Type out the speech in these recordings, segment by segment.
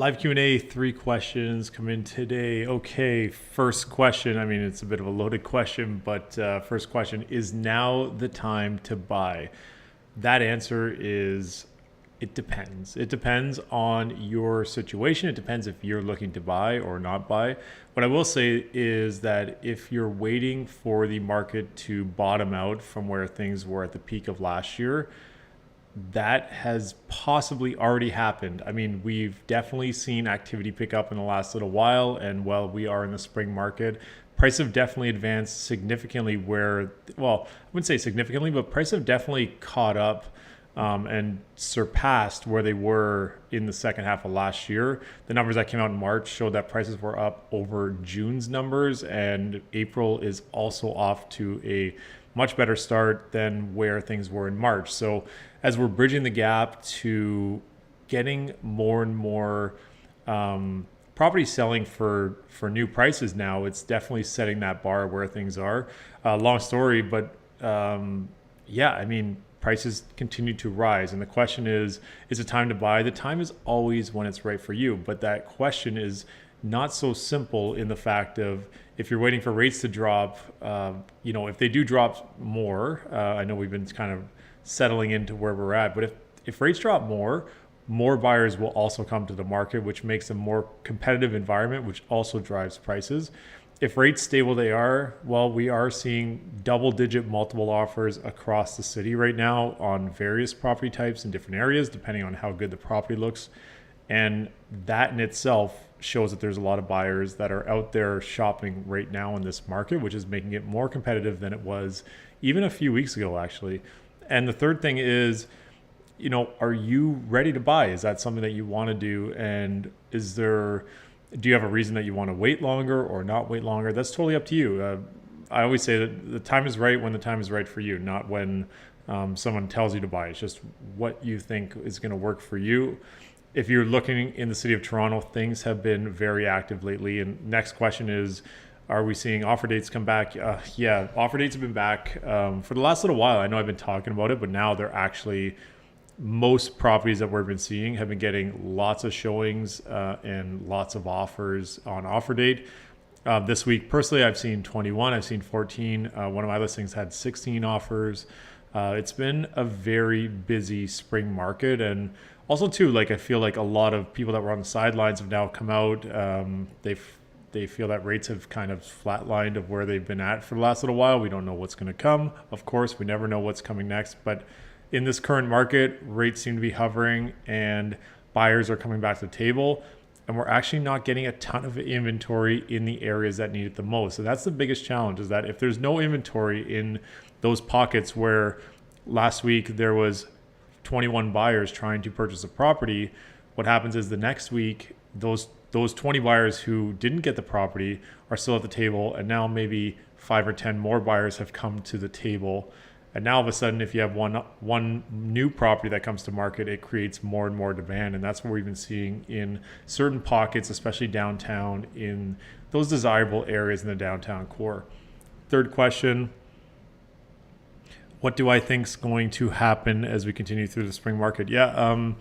Live Q&A, 3 questions come in today. Okay, first question. I mean, it's a bit of a loaded question, but first question, is now the time to buy? That answer is it depends. It depends on your situation. It depends if you're looking to buy or not buy. What I will say is that if you're waiting for the market to bottom out from where things were at the peak of last year, that has possibly already happened. I mean, we've definitely seen activity pick up in the last little while, and while we are in the spring market, prices have definitely advanced significantly where, well, I wouldn't say significantly, but prices have definitely caught up and surpassed where they were in the second half of last year. The numbers that came out in March showed that prices were up over June's numbers, and April is also off to a much better start than where things were in March. So as we're bridging the gap to getting more and more property selling for new prices now, it's definitely setting that bar where things are. Long story, but yeah, I mean, prices continue to rise. And the question is it time to buy? The time is always when it's right for you. But that question is not so simple in the fact of if you're waiting for rates to drop, if they do drop more, I know we've been kind of settling into where we're at, but if rates drop more buyers will also come to the market, which makes a more competitive environment, which also drives prices. If rates stay where they are, well, we are seeing double-digit multiple offers across the city right now on various property types in different areas, depending on how good the property looks. And that in itself shows that there's a lot of buyers that are out there shopping right now in this market, which is making it more competitive than it was even a few weeks ago, actually. And the third thing is, are you ready to buy? Is that something that you want to do? And do you have a reason that you want to wait longer or not wait longer? That's totally up to you. I always say that the time is right when the time is right for you, not when someone tells you to buy. It's just what you think is going to work for you. If you're looking in the city of Toronto, things have been very active lately. And next question is, are we seeing offer dates come back? Yeah, offer dates have been back for the last little while. I know I've been talking about it, but now they're actually, most properties that we've been seeing have been getting lots of showings and lots of offers on offer date. This week, personally, I've seen 21, I've seen 14. One of my listings had 16 offers. It's been a very busy spring market. And also too, I feel like a lot of people that were on the sidelines have now come out. They feel that rates have kind of flatlined of where they've been at for the last little while. We don't know what's going to come. Of course, we never know what's coming next. But in this current market, rates seem to be hovering and buyers are coming back to the table. And we're actually not getting a ton of inventory in the areas that need it the most. So that's the biggest challenge, is that if there's no inventory in those pockets where last week there was 21 buyers trying to purchase a property, what happens is the next week, those 20 buyers who didn't get the property are still at the table, and now maybe 5 or 10 more buyers have come to the table. And now all of a sudden, if you have one new property that comes to market, it creates more and more demand. And that's what we've been seeing in certain pockets, especially downtown, in those desirable areas in the downtown core. Third question, what do I think is going to happen as we continue through the spring market? Yeah,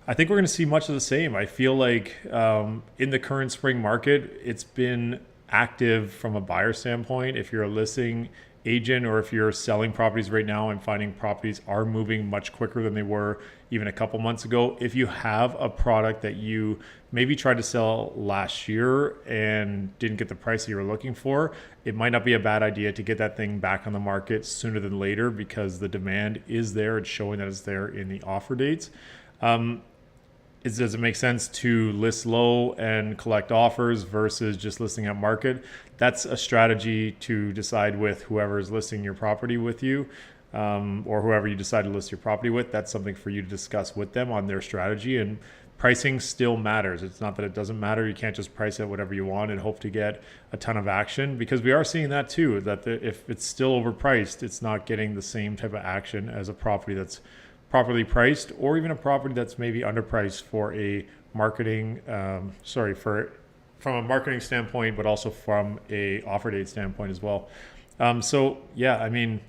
I think we're going to see much of the same. I feel like in the current spring market, it's been active from a buyer standpoint. If you're a listing agent or if you're selling properties right now, I'm finding properties are moving much quicker than they were even a couple months ago. If you have a product that you maybe tried to sell last year and didn't get the price that you were looking for, it might not be a bad idea to get that thing back on the market sooner than later, because the demand is there. It's showing that it's there in the offer dates. Does it make sense to list low and collect offers versus just listing at market? That's a strategy to decide with whoever is listing your property with you, or whoever you decide to list your property with. That's something for you to discuss with them on their strategy. And pricing still matters. It's not that it doesn't matter. You can't just price it whatever you want and hope to get a ton of action, because we are seeing that too, that if it's still overpriced, it's not getting the same type of action as a property that's properly priced, or even a property that's maybe underpriced for a marketing, from a marketing standpoint, but also from a offer date standpoint as well. So yeah, I mean,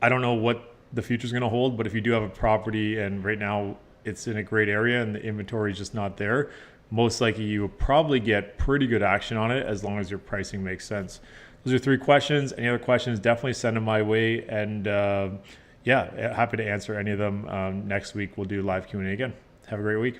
I don't know what the future is going to hold, but if you do have a property and right now it's in a great area and the inventory is just not there, most likely you will probably get pretty good action on it as long as your pricing makes sense. Those are 3 questions. Any other questions, definitely send them my way. And yeah, happy to answer any of them. Next week, we'll do live Q&A again. Have a great week.